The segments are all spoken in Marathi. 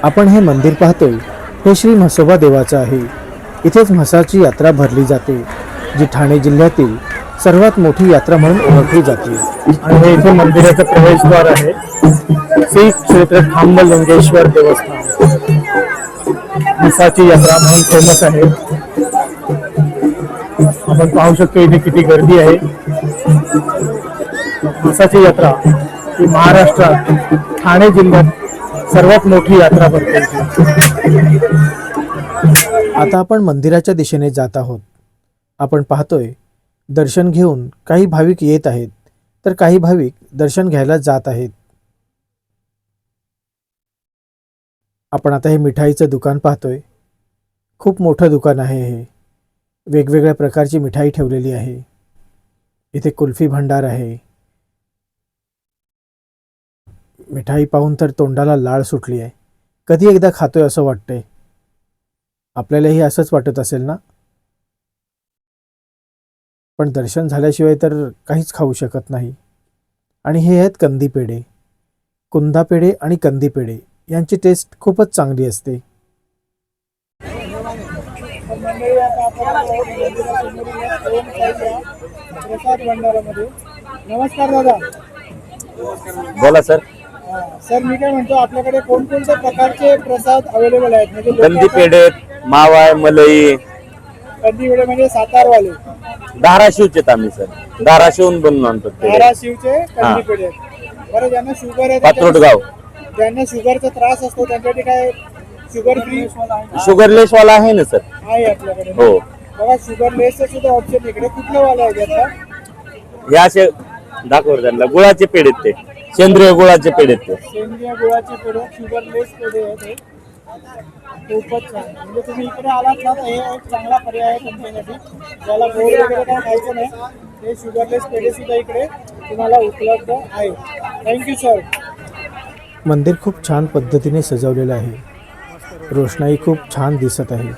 आपण हे मंदिर पाहतोय हे श्री म्हसोबा देवाचं आहे। इथेच म्हसाची यात्रा भरली जाते, जी ठाणे जिल्ह्यातील सर्वात मोठी यात्रा म्हणून ओळखली जाते। आणि हे इथे मंदिराचं प्रवेशद्वार आहे, श्री क्षेत्र खांबलिंगेश्वर देवस्थान। म्हसाची यात्रा म्हणून फेमस आहे। आपण पाहू शकतो इथे किती गर्दी आहे। म्हसाची यात्रा ही महाराष्ट्रात ठाणे जिल्ह्यात सर्वात मोठी यात्रा भरते। आता आपण मंदिराच्या दिशेने जात आहोत। आपण पाहतोय दर्शन घेऊन काही भाविक येत आहेत, तर काही भाविक दर्शन घ्यायला जात आहेत। आपण आता हे मिठाईचं दुकान पाहतोय। खूप मोठं दुकान आहे हे। वेगवेगळ्या प्रकारची मिठाई ठेवलेली आहे। इथे कुल्फी भंडार आहे। मिठाई पाहून तर तोंडाला लाळ सुटली आहे। कधी एकदा खातोय असं वाटतंय। आपल्यालाही असंच वाटत असेल ना? पण दर्शन झाल्याशिवाय तर काहीच खाऊ शकत नाही। आणि हे आहेत कंदी पेढे। कुंदा पेढे आणि कंदी पेढे यांची टेस्ट खूपच चांगली असते। नमस्कार दादा। बोला सर। सर मी काय म्हणतो, आपल्याकडे कोणकोणत्या प्रकारचे प्रसाद अवेलेबल आहेत? म्हणजे कंदी पेढे, मावा, मलई। कंदी पेढे म्हणजे सातारवाले, धाराशिवचे आम्ही सर, धाराशिवून बनवून आणतो पेढे। धाराशिवचे कंदी पेढे आहेत। बरं, ज्यांना शुगर आहे, पात्रोटगाव, ज्यांना शुगरचा त्रास असतो त्यांच्यासाठी काय शुगर फ्री शुगरलेस वाला आहे ना सर? आहे आपल्याकडे। हो, बघा शुगरलेसचं सुद्धा ऑप्शन इकडे कुठलं वाला आहे त्याचा? हे असे दाखव त्यांना गुळाचे पेढे, ते सेंद्रिय गुळाचे पेढे, ते सेंद्रिय गुळाचे पेढे, शुगरलेस पेढे आहेत हे। खूपच छान। म्हणजे तुम्ही इकडे आलात ना, तर हे एक चांगला पर्याय आहे तुमच्यासाठी। ज्याला गोड वगैरे काय खायचं नाही, हे शुगरलेस पेढे सुद्धा इकडे तुम्हाला उपलब्ध आहे। Thank you sir. मंदिर खूप छान पद्धतीने सजवलेलं आहे। रोषणाई खूप छान दिसत आहे।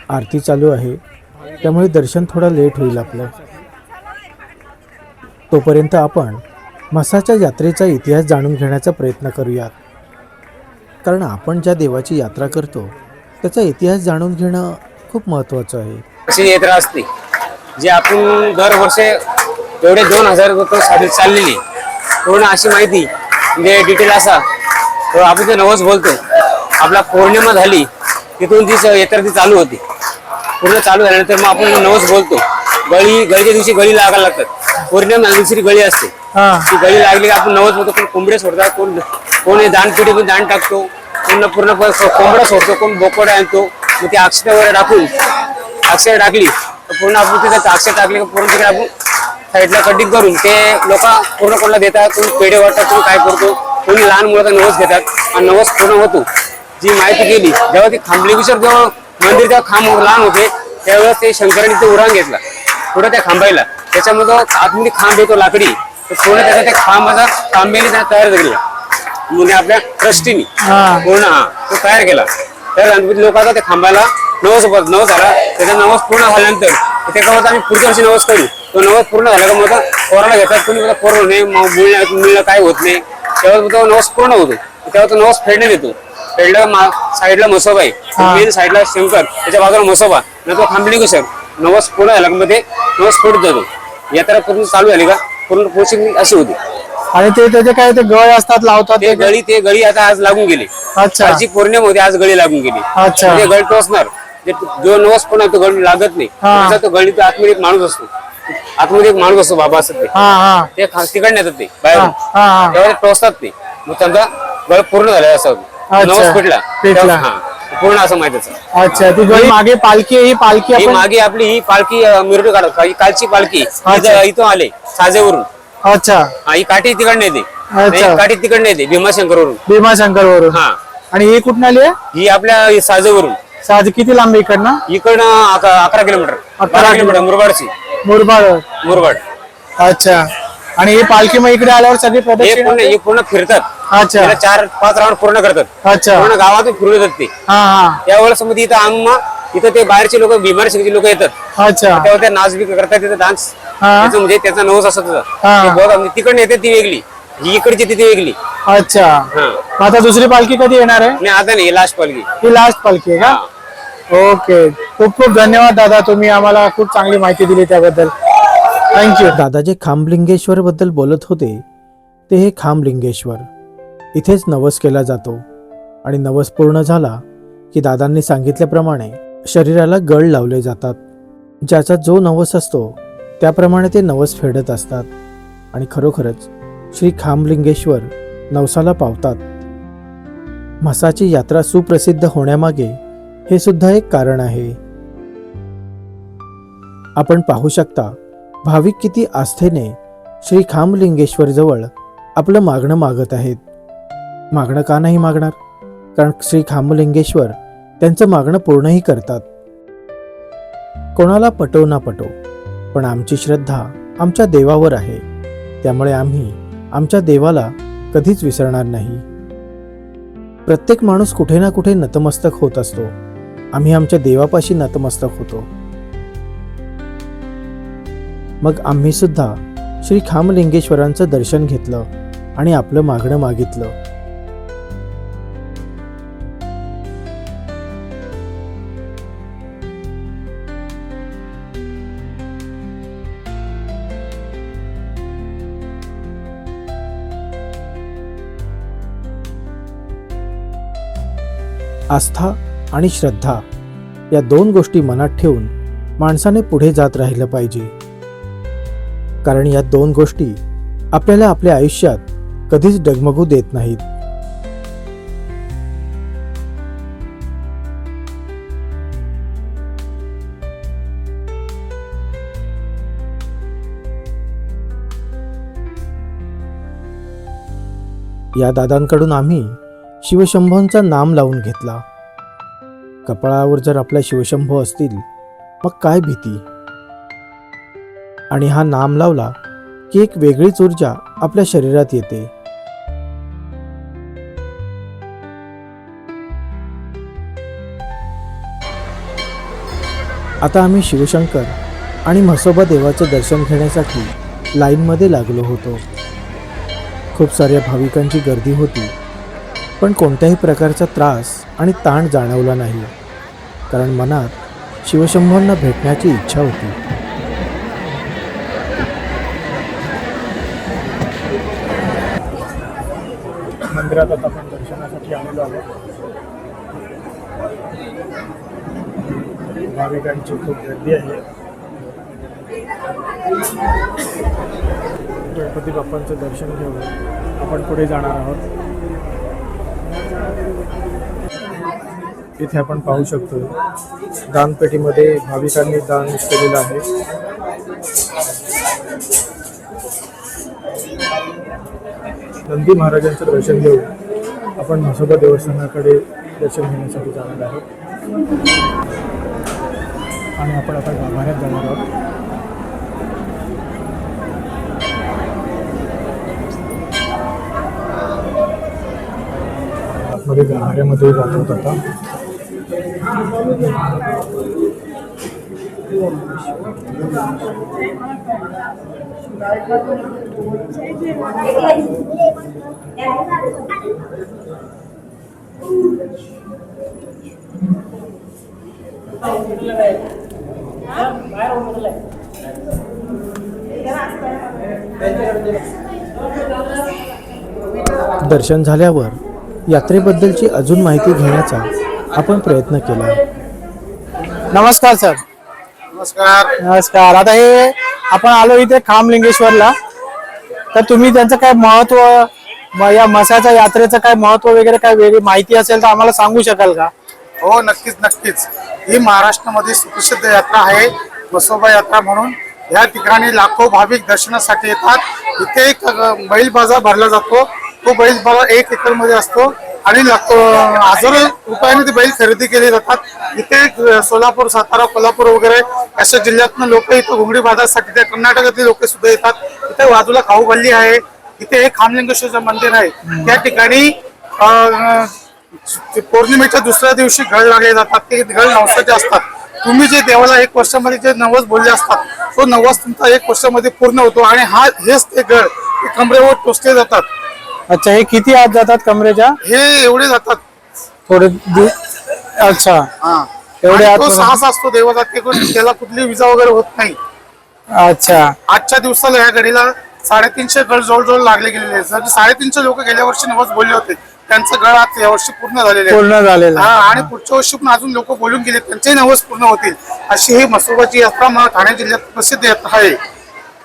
आरती चालू आहे, त्यामुळे दर्शन थोडं लेट होईल आपलं। तोपर्यंत आपण म्हसाच्या यात्रेचा इतिहास जाणून घेण्याचा प्रयत्न करूयात, कारण आपण ज्या देवाची यात्रा करतो त्याचा इतिहास जाणून घेणं खूप महत्त्वाचं आहे। अशी यात्रा असते जी आपण दरवर्षी एवढे 2000 लोक साजरी चाललेली पूर्ण अशी माहिती, म्हणजे डिटेल असा तो आपण ते नवस बोलतो। आपला पौर्णिमा झाली तिथून ती यात्रा ती चालू होती। पूर्ण चालू झाल्यानंतर मग आपण नवस बोलतो। गळीच्या दिवशी गळी लागायला लागतात। पौर्णिमा दुसरी गळी असते, ती गळी लागली आपण नवस बोलतो। कोण कोंबडे सोडतात, कोण दानपेटी पण दान टाकतो, पूर्ण कोंबडा सोडतो, कोण बोकड आणतो। मग ती अक्षता वगैरे टाकून अक्षर टाकली तर पूर्ण आपण तिथे अक्षर टाकले पूर्ण तिकडे आपण साईडला कटिंग करून ते लोक पूर्ण कोणाला देतात, कोणी पेढे वाटतात, कोणी काय करतो, कोणी लहान मुलाचा नवस घेतात आणि नवस पूर्ण होतो। जी माहिती केली जेव्हा ती खांबलिंगेश्वर जेव्हा मंदिर जेव्हा खांब लहान होते त्यावेळेस ते शंकराने ते उराण घेतला पुढे त्या खांबायला। त्याच्यामध्ये आतमध्ये खांब येतो लाकडी, तर पूर्ण त्याचा त्या खांबाचा तांब्याने तयार केला, म्हणजे आपल्या ट्रस्टीने पूर्ण तो तयार केला। तर गणपती लोकांचा त्या खांबाला नवस झाला। त्याचा नवस पूर्ण झाल्यानंतर त्याच्यावर आम्ही पुढच्या वर्षी नवस करू। तो नवस पूर्ण झाला का मग पोराला घेतात, कोणी पोर होणे मुलीला काय होत नाही, तेव्हा तो नवस पूर्ण होतो। तेव्हा तो नवस फेडण्यात येतो। फेडला साईडला म्हसोबा आहे, मेन साईडला शंकर, त्याच्या बाजूला म्हसोबा, नंतर खांबलिंगेश्वर। नवस पूर्ण झाला मध्ये नवस फेडत जातो। यात्रा पूर्ण चालू झाली का पूर्ण पोषण अशी होती। आणि ते त्याचे काय ते गळ असतात लावतात ते गळी आता आज लागून गेली। अच्छा, आजची पौर्णिमा होती, आज गळी लागून गेली। अच्छा, ते गळी टोचणार, जो नवस पण तो गळी लागत नाही। त्याचा तो गळीत आतमध्ये एक माणूस असतो, आतमध्ये एक माणूस असतो, बाबा असतात ते तिकडे येतात ते बाहेर, तेव्हा ते टोचतात ते, मग त्यांचा गळ पूर्ण झाला असं नवस पेटला पूर्ण असं माहितीच। अच्छा, ती गळी मागे पालखी, ही पालखी मागे आपली ही पालखी मिरवणूक काढत, कालची पालखी इथं आले साजेवरून। अच्छा, ही काठी तिकडे येते, काठी तिकडे येते भीमाशंकरवरून। भीमाशंकरवरून। आणि ही कुठून आली आहे? ही आपल्या साजेवरून। साज किती लांब इकडनं? 11 किलोमीटर, 12 किलोमीटर मुरबाडची, मुरबाड। अच्छा, आणि ही पालखी मग इकडे आल्यावर सगळी पूर्ण फिरतात। अच्छा, 4-5 राऊंड पूर्ण करतात। अच्छा, पूर्ण गावातून फिरून येतात ते। त्यावेळेस मध्ये इथं ते बाहेरचे लोक, भीमाशंकरचे लोक येतात। अच्छा, तेव्हा ते नाच बी करतात, तिथे डान्स, म्हणजे त्याचा नवस असतो तुझा तिकडे येते ती वेगळी, ही इकडची ती वेगळी। अच्छा, हा मग आता दुसरी पालखी कधी येणार आहे? नाही आता नाही, लास्ट पालखी. ही लास्ट पालखी आहे का? ओके, खूप खूप धन्यवाद दादा, तुम्ही आम्हाला खूप चांगली माहिती दिली त्याबद्दल. थँक्यू. दादा जे खांबलिंगेश्वर बद्दल बोलत होते ते हे खांबलिंगेश्वर. इथेच नवस केला जातो आणि नवस पूर्ण झाला की दादांनी सांगितल्याप्रमाणे शरीराला गळ लावले जातात. ज्याचा जो नवस असतो त्याप्रमाणे ते नवस फेडत असतात आणि खरोखरच श्री खांबलिंगेश्वर नवसाला पावतात. म्हसाची यात्रा सुप्रसिद्ध होण्यामागे हे सुद्धा एक कारण आहे. आपण पाहू शकता भाविक किती आस्थेने श्री खांबलिंगेश्वर जवळ आपलं मागणं मागत आहेत. मागणं का नाही मागणार? कारण श्री खांबलिंगेश्वर त्यांचं मागणं पूर्णही करतात. कोणाला पटो ना पटो, पण आमची श्रद्धा आमच्या देवावर आहे, त्यामुळे आम्ही आमच्या देवाला कधीच विसरणार नाही. प्रत्येक माणूस कुठे ना कुठे नतमस्तक होत असतो. आम्ही आमच्या देवापाशी नतमस्तक होतो. मग आम्ही सुद्धा श्री खांबलिंगेश्वरांचं दर्शन घेतलं आणि आपलं मागणं मागितलं. आस्था आणि श्रद्धा या दोन गोष्टी मनात ठेवून माणसाने पुढे जात राहिलं पाहिजे. कारण या दोन गोष्टी आपल्याला आपल्या आयुष्यात कधीच डगमगू देत नाहीत. या दादांकडून आम्ही शिवशंभोंचं नाम लावून घेतला. कपाळावर जर आपल्या शिवशंभो असतील मग काय भीती. आणि हा नाम लावला की एक वेगळीच ऊर्जा आपल्या शरीरात येते. आता आम्ही शिवशंकर आणि म्हसोबा देवाचं दर्शन घेण्यासाठी लाईनमध्ये लागलो होतो. खूप साऱ्या भाविकांची गर्दी होती, पण कोणत्याही प्रकारचा त्रास आणि ताण जाणवला नाही, कारण मनात शिवशंभोंना भेटण्याची इच्छा होती. मंदिरात आता आपण दर्शनासाठी आलेलो आहोत. भाविकांची खूप गर्दी आहे. गणपती बाप्पांचं दर्शन घेऊन आपण पुढे जाणार आहोत. इथे आपण पाहू शकतो दानपेटीमध्ये भाविकांनी दान केलेलं आहे. नंदी महाराजांचं दर्शन घेऊन आपण म्हसोबा देवस्थानाकडे दर्शन घेण्यासाठी जाणार आहोत आणि आपण आता गाभाऱ्यात जाणार आहोत. मध्ये गाभाऱ्यामध्ये जातो आता. दर्शन झाल्यावर यात्रेबद्दलची अजून माहिती घेण्याचा आपण प्रयत्न केला. नमस्कार सर. नमस्कार. आता हे आपण आलो इथे खांबलिंगेश्वरला, तर तुम्ही त्यांचं काय महत्व, या म्हसाच्या यात्रेचं काय महत्व वगैरे काय वेगळी माहिती असेल तर आम्हाला सांगू शकाल का? हो, नक्कीच. ही महाराष्ट्रामध्ये सुप्रसिद्ध यात्रा आहे, म्हसोबा यात्रा म्हणून. या ठिकाणी लाखो भाविक दर्शनासाठी येतात. इथे एक बैल बाजार भरला जातो. तो बैल बाजार 1 एकर मध्ये असतो आणि हजारो रुपयाने ते बैल खरेदी केले जातात. इथे सोलापूर, सातारा, कोल्हापूर वगैरे अशा जिल्ह्यातून लोक इथे घुंगडी बाजारासाठी, त्या कर्नाटकातले लोक सुद्धा येतात. इथे बाजूला खाऊ गल्ली आहे. इथे एक खांबलिंगेश्वरचं मंदिर आहे. त्या ठिकाणी पौर्णिमेच्या दुसऱ्या दिवशी घळ लागले जातात. ते घळ नवसाचे असतात. तुम्ही जे देवाला 1 वर्षामध्ये जे नवस बोलले असतात, तो नवस तुमचा 1 वर्षामध्ये पूर्ण होतो आणि हेच ते घळ कमरेवर टोचले जातात. अच्छा, हे किती आत जातात कमरेच्या? हे एवढे जातात. थोडे अच्छा, हा एवढे आणि आत तो पण- साहस असतो देवाचा, त्याला कुठली विजा वगैरे होत नाही. अच्छा. आजच्या दिवसाला या घडीला 350 गळ जवळजवळ लागले गेलेले आहेत. 350 लोक गेल्या वर्षी नवस बोलले होते, त्यांचं गळ आज या वर्षी पूर्ण झालेले आहे. पूर्ण झालेलं आहे. आणि पुढच्या वर्षी पण अजून लोक बोलून गेले, त्यांचेही नवस पूर्ण होतील. अशी ही म्हसोबाची यात्रा मला ठाणे जिल्ह्यात प्रसिद्ध यात्रा आहे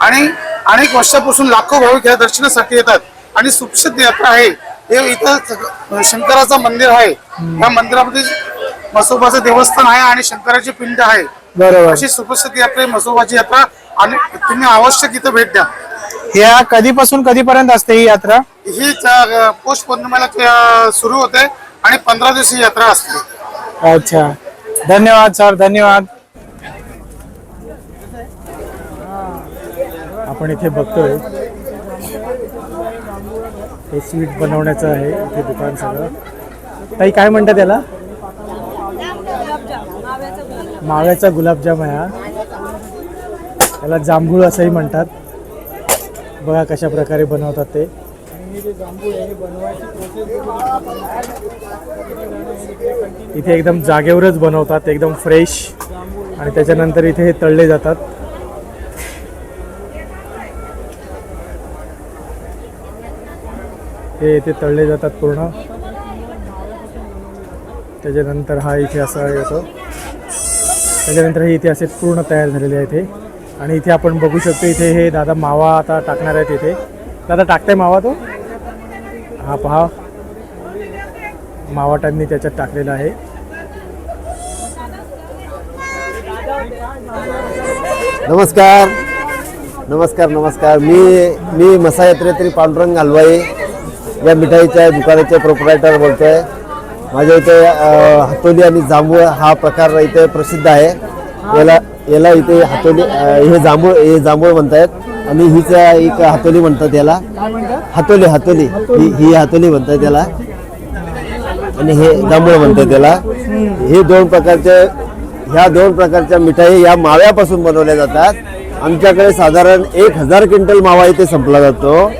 आणि अनेक वर्षापासून लाखो भाविक या दर्शनासाठी येतात आणि सुप्रसिद्ध यात्रा आहे. हे इथं शंकराचं मंदिर आहे, या मंदिरामध्ये म्हसोबाचं देवस्थान आहे आणि शंकराची पिंड आहे. बरोबर. अशी सुप्रसिद्ध यात्रा आहे म्हसोबाची यात्रा आणि तुम्ही आवश्यक इथं भेट द्या. ह्या कधीपासून कधीपर्यंत असते ही यात्रा? ही पौष पौर्णिमेला सुरू होते आणि 15 दिवस ही यात्रा असते. अच्छा, धन्यवाद सर, धन्यवाद. आपण इथे बघतोय हे स्वीट बनवण्याचं आहे इथे दुकान सगळं. ताई काय म्हणतात त्याला? माव्याचा गुलाबजाम आहे हा. त्याला जांभूळ असंही म्हणतात. बघा कशा प्रकारे बनवतात ते. इथे एकदम जागेवरच बनवतात, एकदम फ्रेश, आणि त्याच्यानंतर इथे हे तळले जातात. हे इथे तळले जातात पूर्ण. त्याच्यानंतर हा इथे असा येतो. त्याच्यानंतर हे इथे असे पूर्ण तयार झालेले आहेत हे. आणि इथे आपण बघू शकतो इथे हे दादा मावा आता टाकणार आहेत इथे. दादा टाकताय मावा तो? हा पहा, मावा त्यांनी त्याच्यात टाकलेला आहे. नमस्कार नमस्कार नमस्कार. मी मसा यात्रेत्री पांडुरंग हलवाई या मिठाईच्या दुकानाचे प्रोप्रायटर बोलतोय. माझ्या इथे हातोली आणि जांभूळ हा प्रकार इथे प्रसिद्ध आहे. याला इथे हातोली हे जांभूळ म्हणतात आणि हीच एक हातोली म्हणतात याला. हातोली ही हातोली म्हणतात याला आणि हे जांभूळ म्हणतात त्याला. ह्या दोन प्रकारच्या मिठाई या माव्यापासून बनवल्या जातात. आमच्याकडे साधारण 1000 क्विंटल मावा इथे संपला जातो.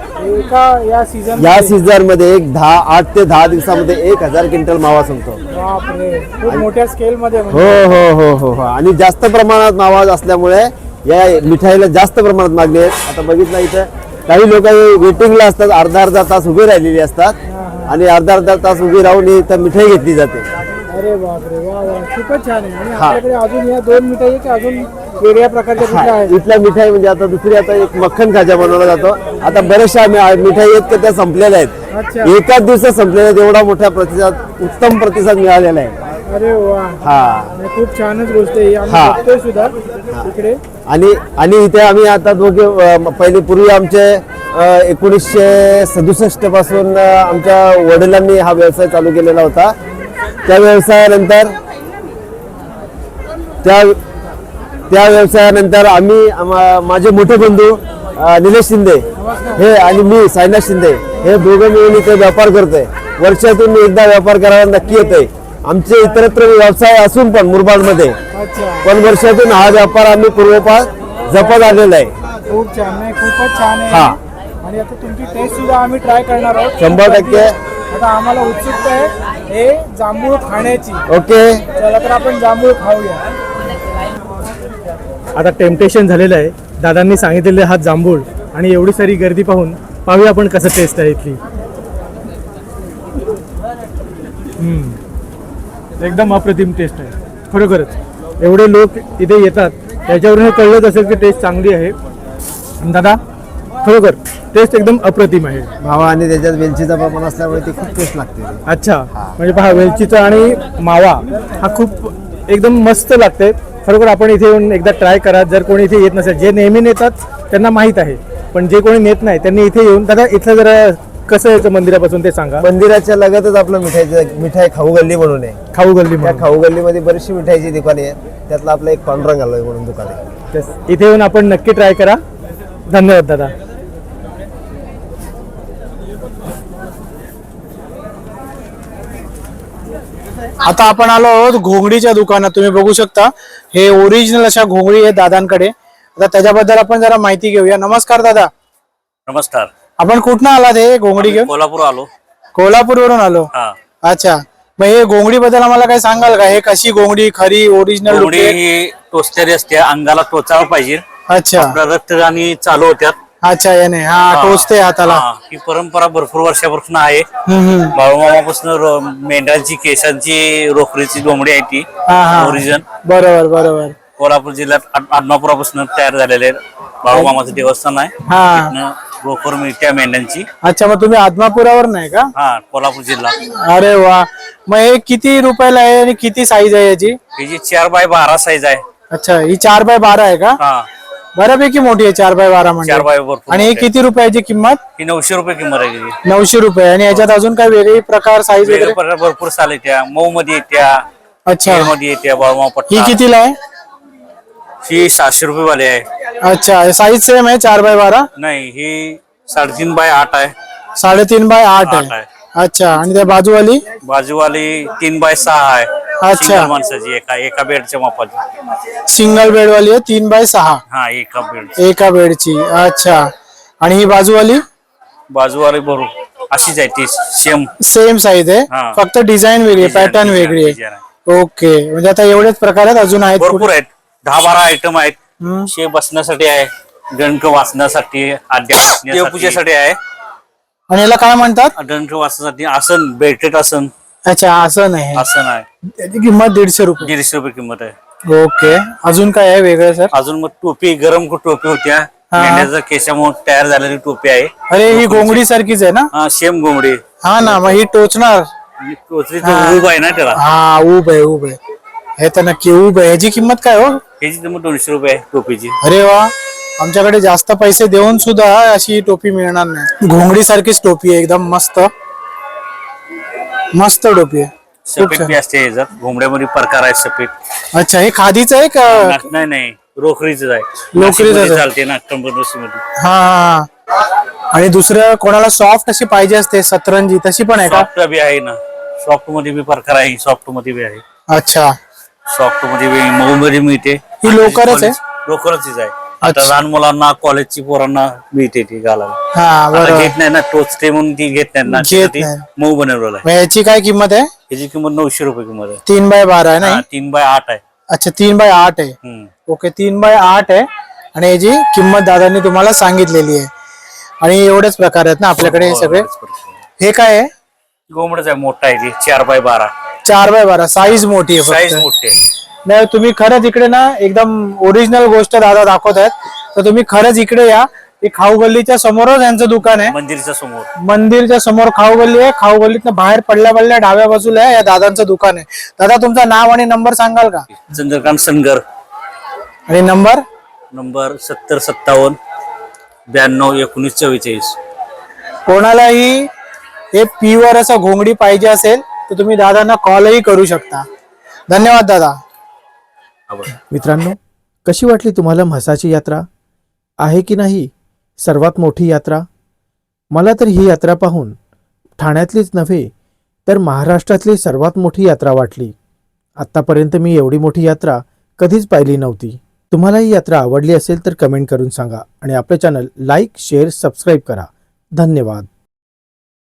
या सीझन मध्ये 8 ते 10 दिवसामध्ये 1000 क्विंटल मावा संपतो. खूप मोठ्या स्केल मध्ये. हो. आणि जास्त प्रमाणात मावा असल्यामुळे या मिठाईला जास्त प्रमाणात मागणी आहे. आता बघितलं इथं काही लोक वेटिंगला असतात, अर्धा तास उभे राहिलेली असतात आणि अर्धा तास उभी राहून इथं मिठाई घेतली जाते. अरे बापरे, वा वा, खूपच छान आहे. आणि आपल्याकडे अजून या 2 मिठाई की अजून वेगळ्या प्रकारच्या कुठल्या आहेत? इथल्या मिठाई म्हणजे आता दुसरी आता एक मक्खन खाजा बनवला जातो. आता बऱ्याचशा मिठाई आहेत की त्या संपलेल्या आहेत. अच्छा. एकाच दिवसात संपलेल्या आहेत. एवढा मोठा प्रतिसाद, उत्तम प्रतिसाद मिळालेला आहे. अरे वा, हा. खूप छानच गोष्ट आहे. आम्ही हा. बघतोय सुद्धा इकडे. आणि इथे आम्ही आता दोघे पूर्वी आमचे 1967 पासून आमच्या वडिलांनी हा व्यवसाय चालू केलेला होता. त्या व्यवसायानंतर माझे मोठे बंधू निलेश शिंदे हे आणि मी साईनाथ शिंदे हे दोघं मिळून इथे व्यापार करतोय. वर्षातून एकदा व्यापार करायला नक्की येतोय. आमचे इतरत्र व्यवसाय असून पण मुरबाडमध्ये, पण वर्षातून हा व्यापार आम्ही पूर्वपार जपत आलेला आहे. खूप छान आहे, खूपच छान आहे. हा. आणि आता तुमची टेस्ट सुद्धा आम्ही ट्राय करणार आहोत 100%. आता आम्हाला उत्सुकता आहे हे जांभूळ खाण्याची. ओके. चला तर आपण जांभूळ खाऊया. आता टेम्पटेशन झालेलं आहे. दादांनी सांगितलेले हा जांभूळ आणि एवढी सारी गर्दी पाहूया आपण कसं टेस्ट आहे इथली. एकदम अप्रतिम टेस्ट आहे खरोखरच. एवढे लोक इथे येतात त्याच्यावरून कळलंच असेल की टेस्ट चांगली आहे. दादा खरोखर टेस्ट एकदम अप्रतिम आहे. मावा आणि त्याच्यात वेलचीचा प्रमाण असल्यामुळे ती खूप टेस्ट लागते. अच्छा, म्हणजे पहा वेलचीचा आणि मावा हा खूप एकदम मस्त लागते खरोखर. आपण इथे येऊन एकदा ट्राय करा. जर कोणी इथे येत नसेल, जे नेहमी नेतात त्यांना माहीत आहे, पण जे कोणी नेत नाही त्यांनी इथे येऊन. दादा इथलं जरा कसं यायचं मंदिरापासून ते सांगा. मंदिराच्या लगतच आपलं मिठाई खाऊ गल्ली म्हणून आहे. खाऊ गल्ली त्या खाऊ गल्लीमध्ये बरीचशी मिठाईची दुकाने आहेत. त्यातलं आपलं एक पांडुरंग हलवाई म्हणून दुकान आहे. इथे येऊन आपण नक्की ट्राय करा. धन्यवाद दादा. आता आपण आलो आहोत घोंगडीच्या दुकानात. तुम्ही बघू शकता हे ओरिजिनल अशा घोंगडी आहे दादांकडे. आता त्याच्याबद्दल आपण जरा माहिती घेऊया. नमस्कार दादा. नमस्कार. आपण कुठनं आलात हे घोंगडी घेऊन? कोल्हापूर आलो. कोल्हापूरवरून आलो. हा, अच्छा, मग हे घोंगडी बद्दल आम्हाला काय सांगाल का? हे कशी घोंगडी खरी ओरिजिनल? घोंगडी ही टोचलेली असते, अंगाला टोचायला पाहिजे. अच्छा आपल्या रक्तदानी चालू होत्यात. अच्छा, याने हा टोचते हाताला. हा, ही परंपरा भरपूर वर्षापासून आहे. हम्म. बाळूमामापासून मेंढ्यांची केसांची रोखरीची घोंगडी आहे ती हा हा, ओरिजिनल. बरोबर बरोबर. कोल्हापूर जिल्ह्यात आदमापुरापासून तयार झालेले बाळूमामाचं देवस्थान आहे. हा, तिथनं रोखर मिळते मेंढ्यांची. अच्छा, मग तुम्ही आदमापुरावर नाही का? हा, कोल्हापूर जिल्हा. अरे वा, मग हे किती रुपयाला आहे आणि किती साईज आहे याची? ही जी 4x12 साईज आहे. अच्छा, ही 4x12 आहे का? हा, बऱ्यापैकी मोठी आहे 4x12 म्हणजे. 4x भरपूर आणि हे मोठी आहे. किती रुपयाची किंमत? ही 900 रुपये किंमत आहे तिची. 900 रुपये. आणि याच्यात अजून काय वेगळे प्रकार साईज वगैरे? वेगळे प्रकार भरपूर साल येत्या, मऊ मध्ये येत्या, अच्छा, मध्ये येत्या, बाळूमामा ही पट्टा. कितीला आहे? ही 700 रुपये वाली आहे. अच्छा, साईज सेम आहे 4x12? नाही, ही 3.5x8 आहे. 3.5x8 आहे. आहे. अच्छा, आणि त्या बाजूवाली? बाजूवाली 3x6 आहे. अच्छा. सिंगल माणसाची, एका बेडच्या मापाची. सिंगल बेड वाली आहे 3x6 हा, एका बेड. एका बेडची. अच्छा, आणि ही बाजूवाली? बाजूवाली बरोबर अशीच आहे ती सेम. सेम साईज आहे, हा. फक्त डिझाईन वेगळी आहे, पॅटर्न वेगळी आहे. ओके, म्हणजे आता एवढेच प्रकार आहेत, अजून आहेत भरपूर आहेत. 10-12 आयटम आहेत. हम्म. शे बसण्यासाठी आहे, गणक वाचण्यासाठी, देवपूजेसाठी आहे. आणि याला काय म्हणतात? गणक वाचण्यासाठी आसन, बेल्टेड आसन. अच्छा, असं नाही. आसन आहे. त्याची किंमत 150 रुपये. 150 रुपये किंमत आहे. ओके, अजून काय आहे वेगळं सर? अजून मग टोपी, गरम टोपी होत्या, मेंढ्याच्या केसामुळे तयार झालेली टोपी आहे. अरे, ही घोंगडी सारखीच आहे ना? हा, सेम घोंगडी. हा ना, मग ही टोचणार. टोचरीचं उभ आहे ना त्याला. हा, उभ आहे उभ आहे. हे तर नक्की उभ आहे. ह्याची किंमत काय हो? ह्याची किंमत 200 रुपये आहे टोपीची. अरे वा, आमच्याकडे जास्त पैसे देऊन सुद्धा अशी टोपी मिळणार नाही. घोंगडी सारखीच टोपी आहे, एकदम मस्त मस्त टोपी आहे. खूप सफेद बी असते ह्याच्यात. घोंगड्यामध्ये प्रकार आहे सफेद. अच्छा, हे खादीच आहे का? नाही, रोखरीच आहे. लोकरीचं आहे. नाशिकमध्ये चालते ना, मध्ये. हा हा. आणि दुसरं कोणाला सॉफ्ट अशी पाहिजे असते सतरंजी, तशी पण आहे का? सॉफ्ट बी आहे ना, सॉफ्ट मध्ये बी प्रकार आहे. सॉफ्ट मध्ये बी आहे. अच्छा, सॉफ्ट मध्ये बी, मऊ मध्ये मिळते. ही लोकरच आहे? लोकरच आहे. आता अच्छा. लहान मुलांना, कॉलेजची पोरांना मिळते ती घालायला. हा, आता बरोबर. घेत नाही ना, टोचते म्हणून ती घेत नाही ना. घेत ती नाही. मऊ बनवलेला आहे. मग याची काय किंमत आहे? ह्याची किंमत 900 रुपये किंमत आहे. 3x12 आहे ना? 3x8 आहे. अच्छा, 3x8 आहे. हम्म. ओके, 3x8 आहे. आणि याची किंमत दादांनी तुम्हाला सांगितलेली आहे. आणि एवढेच प्रकार आहेत ना आपल्याकडे हे सगळे? हे काय आहे? गोंगडच आहे, मोठा आहे. ती 4x12. 4x12 साईज मोठी आहे साईज फक्त. मोठी आहे. नाही, तुम्ही खरंच इकडे ना एकदम ओरिजिनल गोष्ट दादा दाखवत आहेत, तर तुम्ही खरंच इकडे या. हे खाऊ गल्लीच्या समोरच यांचं दुकान आहे. मंदिरच्या समोर. मंदिरच्या समोर खाऊ गल्ली आहे. खाऊ गल्लीतनं बाहेर पडल्या डाव्या बाजूला आहे या दादांचं दुकान आहे. दादा, तुमचं नाव आणि नंबर सांगाल का? चंद्रकांत सनगर. आणि नंबर? नंबर 7057 92 19 44. कोणालाही हे प्युअर असं घोंगडी पाहिजे असेल तर तुम्ही दादांना कॉलही करू शकता. धन्यवाद दादा. मित्रांनो, कशी वाटली तुम्हाला म्हसाची यात्रा? आहे की नाही सर्वात मोठी यात्रा? मला तर ही यात्रा पाहून ठाण्यातलीच नव्हे तर महाराष्ट्रातली सर्वात मोठी यात्रा वाटली. आत्तापर्यंत मी एवढी मोठी यात्रा कधीच पाहिली नव्हती. तुम्हाला ही यात्रा आवडली असेल तर कमेंट करून सांगा आणि आपले चॅनल लाईक, शेअर, सबस्क्राईब करा. धन्यवाद.